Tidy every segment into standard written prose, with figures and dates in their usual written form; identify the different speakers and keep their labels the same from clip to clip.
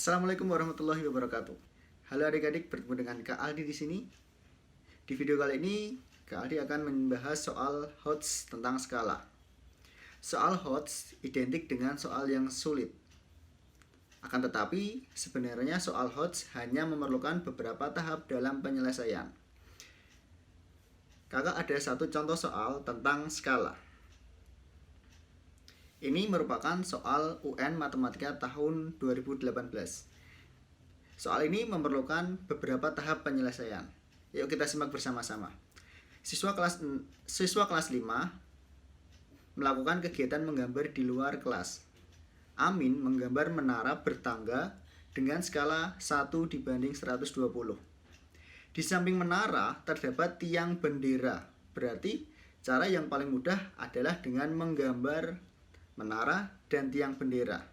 Speaker 1: Assalamualaikum warahmatullahi wabarakatuh. Halo adik-adik, bertemu dengan Kak Aldi di sini. Di video kali ini, Kak Aldi akan membahas soal Hodge tentang skala. Soal Hodge identik dengan soal yang sulit. Akan tetapi, sebenarnya soal Hodge hanya memerlukan beberapa tahap dalam penyelesaian. Kakak ada satu contoh soal tentang skala. Ini merupakan soal UN Matematika tahun 2018. Soal ini memerlukan beberapa tahap penyelesaian. Yuk kita simak bersama-sama. Siswa kelas 5 melakukan kegiatan menggambar di luar kelas. Amin menggambar menara bertangga dengan skala 1:120. Di samping menara terdapat tiang bendera. Berarti cara yang paling mudah adalah dengan menggambar menara dan tiang bendera.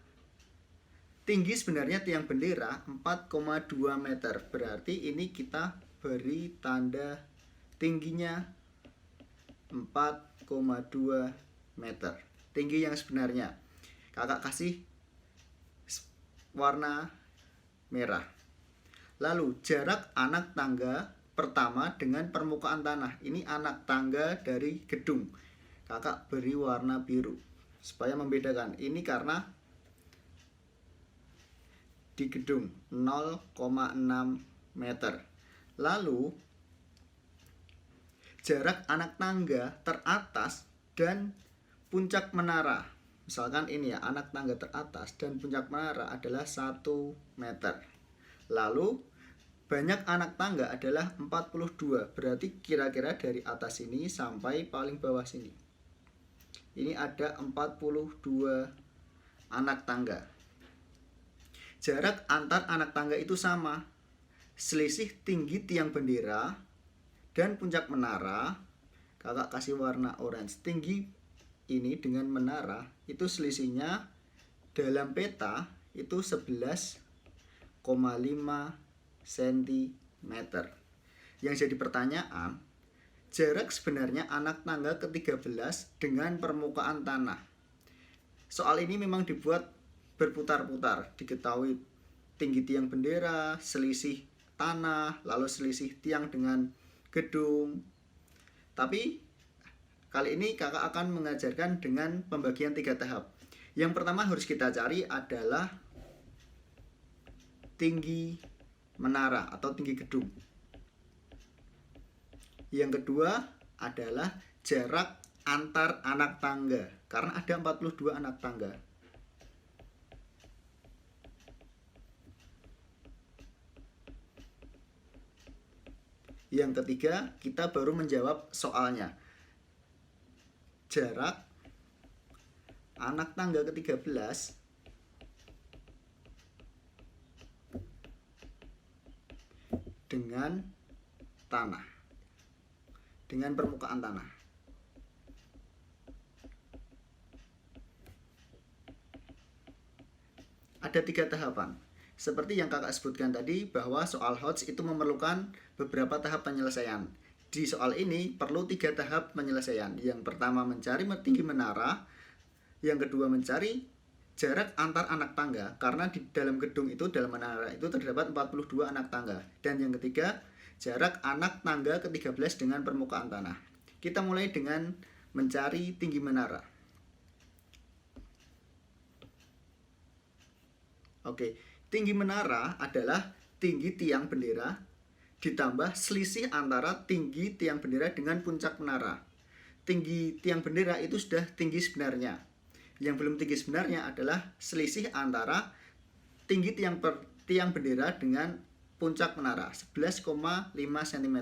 Speaker 1: Tinggi sebenarnya tiang bendera 4,2 meter. Berarti ini kita beri tanda tingginya 4,2 meter. Tinggi yang sebenarnya. Kakak kasih warna merah. Lalu jarak anak tangga pertama dengan permukaan tanah. Ini anak tangga dari gedung. Kakak beri warna biru supaya membedakan. Ini karena di gedung 0,6 meter. Lalu jarak anak tangga teratas dan puncak menara. Misalkan ini ya, anak tangga teratas dan puncak menara adalah 1 meter. Lalu banyak anak tangga adalah 42. Berarti kira-kira dari atas sini sampai paling bawah sini. Ini ada 42 anak tangga. Jarak antar anak tangga itu sama. Selisih tinggi tiang bendera dan puncak menara, kakak kasih warna orange. Tinggi ini dengan menara itu selisihnya dalam peta itu 11,5 cm. Yang jadi pertanyaan, jarak sebenarnya anak tangga ke-13 dengan permukaan tanah. Soal ini memang dibuat berputar-putar. Diketahui tinggi tiang bendera, selisih tanah, lalu selisih tiang dengan gedung. Tapi kali ini kakak akan mengajarkan dengan pembagian 3 tahap. Yang pertama harus kita cari adalah tinggi menara atau tinggi gedung. Yang kedua adalah jarak antar anak tangga, karena ada 42 anak tangga. Yang ketiga, kita baru menjawab soalnya. Jarak anak tangga ke-13 dengan tanah, dengan permukaan tanah. Ada 3 tahapan. Seperti yang kakak sebutkan tadi, bahwa soal Hodge itu memerlukan beberapa tahap penyelesaian. Di soal ini perlu 3 tahap penyelesaian. Yang pertama mencari tinggi menara, yang kedua mencari jarak antar anak tangga, karena di dalam gedung itu, dalam menara itu terdapat 42 anak tangga. Dan yang ketiga, jarak anak tangga ke-13 dengan permukaan tanah. Kita mulai dengan mencari tinggi menara. Oke, tinggi menara adalah tinggi tiang bendera ditambah selisih antara tinggi tiang bendera dengan puncak menara. Tinggi tiang bendera itu sudah tinggi sebenarnya. Yang belum tinggi sebenarnya adalah selisih antara tinggi tiang bendera dengan puncak menara 11,5 cm.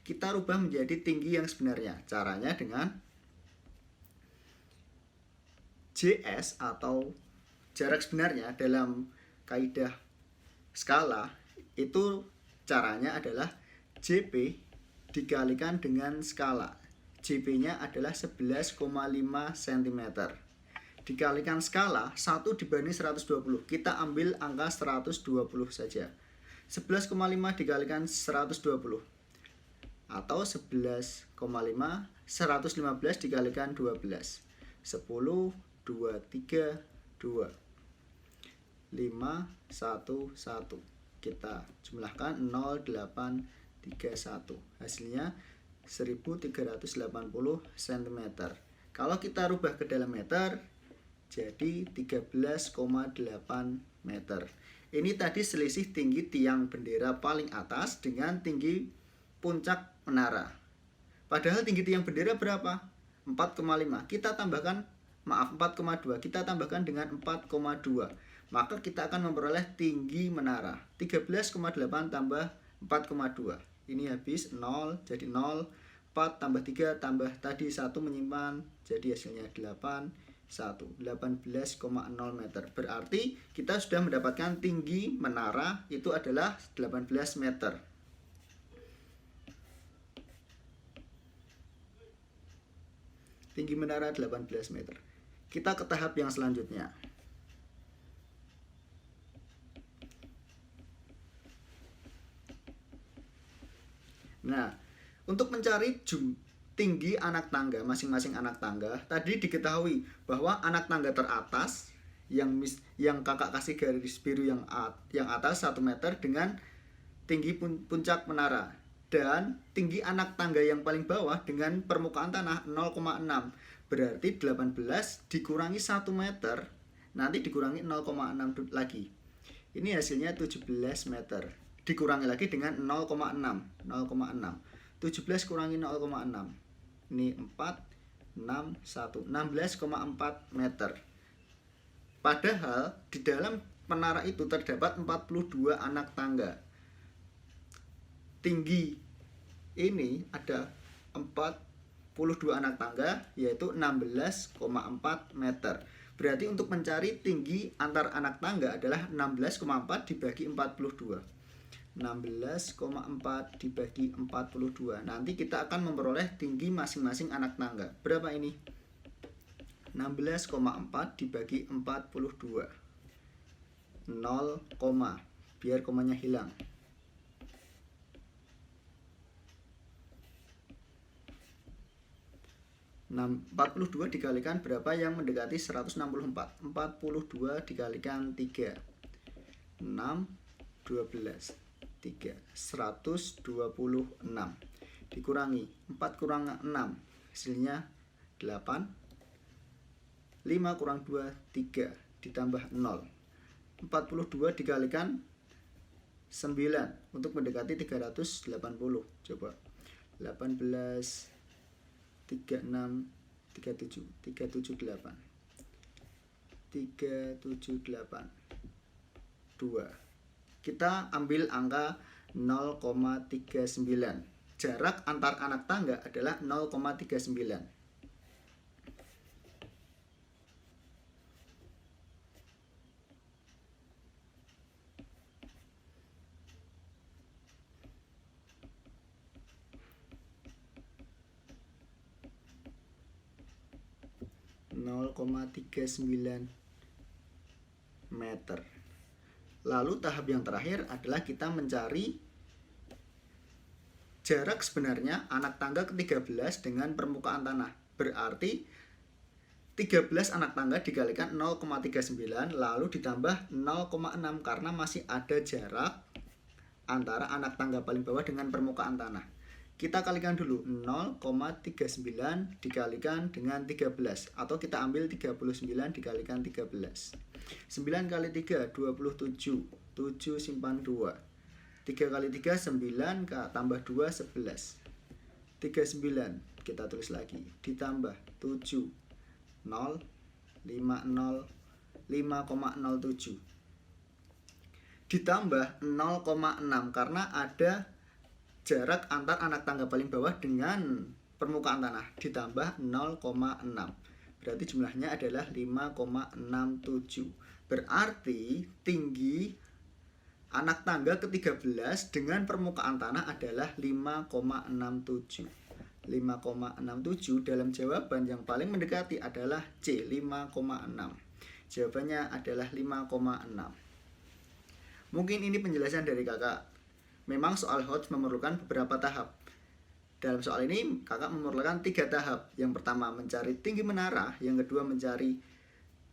Speaker 1: Kita rubah menjadi tinggi yang sebenarnya. Caranya dengan JS atau jarak sebenarnya dalam kaidah skala itu caranya adalah JP dikalikan dengan skala. JP-nya adalah 11,5 cm. Dikalikan skala 1/120. Kita ambil angka 120 saja. 11,5 dikalikan 120 atau 11,5 115 dikalikan 12. 10, 2, 3, 2. Kita jumlahkan 0,831. Hasilnya 1380 cm. Kalau kita rubah ke dalam meter jadi 13,8 meter. Ini tadi selisih tinggi tiang bendera paling atas dengan tinggi puncak menara. Padahal tinggi tiang bendera berapa? 4,5. Kita tambahkan 4,2. Kita tambahkan dengan 4,2. Maka kita akan memperoleh tinggi menara 13,8 tambah 4,2. Ini habis 0, jadi 0. 4 tambah 3 tambah tadi 1 menyimpan, jadi hasilnya 18,0 meter. Berarti kita sudah mendapatkan tinggi menara itu adalah 18 meter. Tinggi menara 18 meter. Kita ke tahap yang selanjutnya. Nah, untuk mencari tinggi anak tangga, masing-masing anak tangga, tadi diketahui bahwa anak tangga teratas yang kakak kasih garis biru yang atas 1 meter dengan tinggi puncak menara, dan tinggi anak tangga yang paling bawah dengan permukaan tanah 0,6. Berarti 18 dikurangi 1 meter, nanti dikurangi 0,6 lagi. Ini hasilnya 17 meter. Dikurangi lagi dengan 0,6. 17 kurangi 0,6. Ini 16,4 meter. Padahal di dalam menara itu terdapat 42 anak tangga. Tinggi ini ada 42 anak tangga, yaitu 16,4 meter. Berarti untuk mencari tinggi antar anak tangga adalah 16,4 dibagi 42. 16,4 dibagi 42. Nanti kita akan memperoleh tinggi masing-masing anak tangga. Berapa ini? 16,4 dibagi 42. 0, biar komanya hilang. 42 dikalikan berapa yang mendekati 164? 42 dikalikan 3. 6, 12. 126 dikurangi 4 kurang 6 hasilnya 8. 5 kurang 2 3 ditambah 0. 42 dikalikan 9 untuk mendekati 380. Coba 18 36 37 378 2. Kita ambil angka 0,39. Jarak antar anak tangga adalah 0,39. meter. Lalu tahap yang terakhir adalah kita mencari jarak sebenarnya anak tangga ke-13 dengan permukaan tanah. Berarti 13 anak tangga dikalikan 0,39 lalu ditambah 0,6 karena masih ada jarak antara anak tangga paling bawah dengan permukaan tanah. Kita kalikan dulu 0,39 dikalikan dengan 13 atau kita ambil 39 dikalikan 13. 9 kali 3 27. 7 simpan 2. 3 kali 3 9 tambah 2 11. 39 kita tulis lagi ditambah 7 0 5,07 ditambah 0,6 karena ada jarak antar anak tangga paling bawah dengan permukaan tanah ditambah 0,6. Berarti jumlahnya adalah 5,67. Berarti tinggi anak tangga ke-13 dengan permukaan tanah adalah 5,67. 5,67 dalam jawaban yang paling mendekati adalah C, 5,6. Jawabannya adalah 5,6. Mungkin ini penjelasan dari kakak. Memang soal HOTS memerlukan beberapa tahap. Dalam soal ini kakak memerlukan 3 tahap. Yang pertama mencari tinggi menara, yang kedua mencari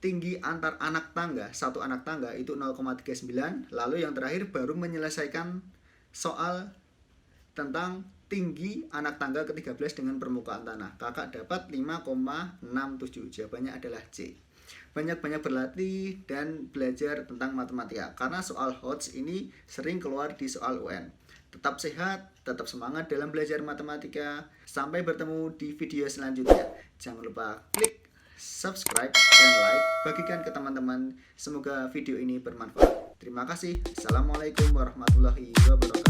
Speaker 1: tinggi antar anak tangga, satu anak tangga itu 0,39. Lalu yang terakhir baru menyelesaikan soal tentang tinggi anak tangga ke-13 dengan permukaan tanah. Kakak dapat 5,67. Jawabannya adalah C. Banyak-banyak berlatih dan belajar tentang matematika, karena soal HOTS ini sering keluar di soal UN. Tetap sehat, tetap semangat dalam belajar matematika. Sampai bertemu di video selanjutnya. Jangan lupa klik subscribe dan like, bagikan ke teman-teman. Semoga video ini bermanfaat. Terima kasih. Assalamualaikum warahmatullahi wabarakatuh.